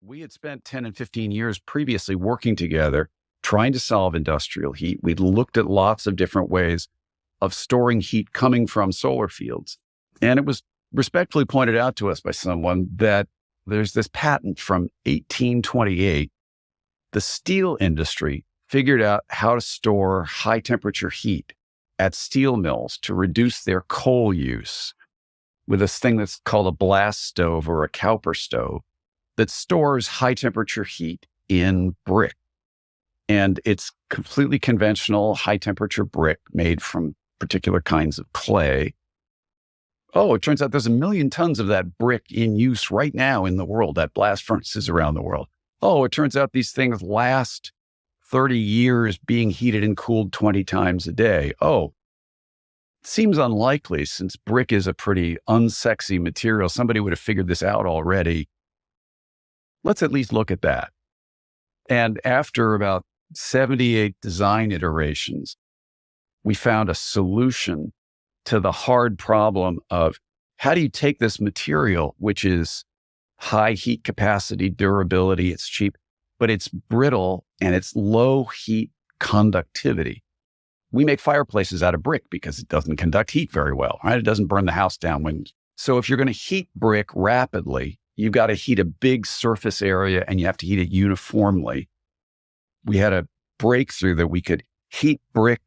We had spent 10 and 15 years previously working together, trying to solve industrial heat. We'd looked at lots of different ways of storing heat coming from solar fields. And it was respectfully pointed out to us by someone that there's this patent from 1828. The steel industry figured out how to store high temperature heat at steel mills to reduce their coal use with this thing that's called a blast stove or a Cowper stove that stores high temperature heat in brick. And it's completely conventional high temperature brick made from particular kinds of clay. Oh, it turns out there's 1 million tons of that brick in use right now in the world, at blast furnaces around the world. Oh, it turns out these things last 30 years being heated and cooled 20 times a day. Oh, it seems unlikely since brick is a pretty unsexy material. Somebody would have figured this out already. Let's at least look at that. And after about 78 design iterations, we found a solution to the hard problem of how do you take this material, which is high heat capacity, durability, it's cheap, but it's brittle and it's low heat conductivity. We make fireplaces out of brick because it doesn't conduct heat very well, right? It doesn't burn the house down. So if you're going to heat brick rapidly, you've got to heat a big surface area and you have to heat it uniformly. We had a breakthrough that we could heat brick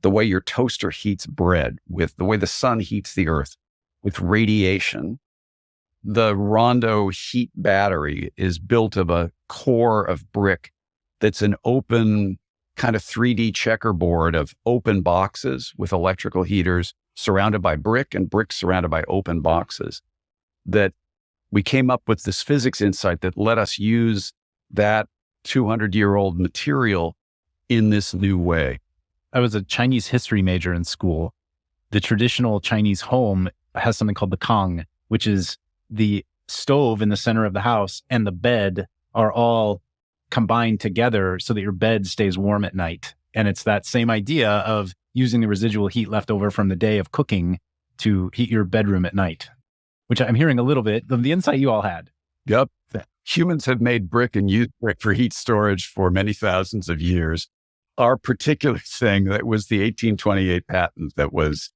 the way your toaster heats bread, with the way the sun heats the earth, with radiation. The Rondo heat battery is built of a core of brick that's an open kind of 3D checkerboard of open boxes with electrical heaters surrounded by brick and brick surrounded by open boxes. That we came up with this physics insight that let us use that 200-year-old material in this new way. I was a Chinese history major in school. The traditional Chinese home has something called the Kong, which is the stove in the center of the house and the bed are all combined together so that your bed stays warm at night. And it's that same idea of using the residual heat left over from the day of cooking to heat your bedroom at night, which I'm hearing a little bit of the insight you all had. Yep. Humans have made brick and used brick for heat storage for many thousands of years. Our particular thing, that was the 1828 patent that was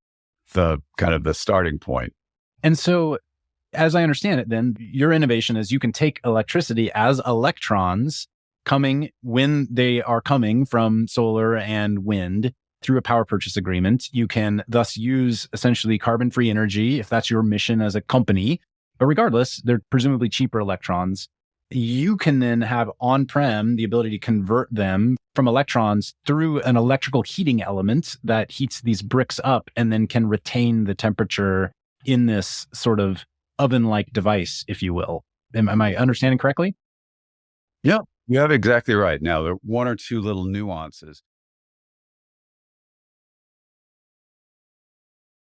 the kind of the starting point. And so, as I understand it, then your innovation is you can take electricity as electrons coming when they are coming from solar and wind through a power purchase agreement. You can thus use essentially carbon-free energy if that's your mission as a company. But regardless, they're presumably cheaper electrons. You can then have on-prem the ability to convert them from electrons through an electrical heating element that heats these bricks up and then can retain the temperature in this sort of oven-like device, if you will. Am I understanding correctly? Yeah, you have exactly right. Now, there are one or two little nuances.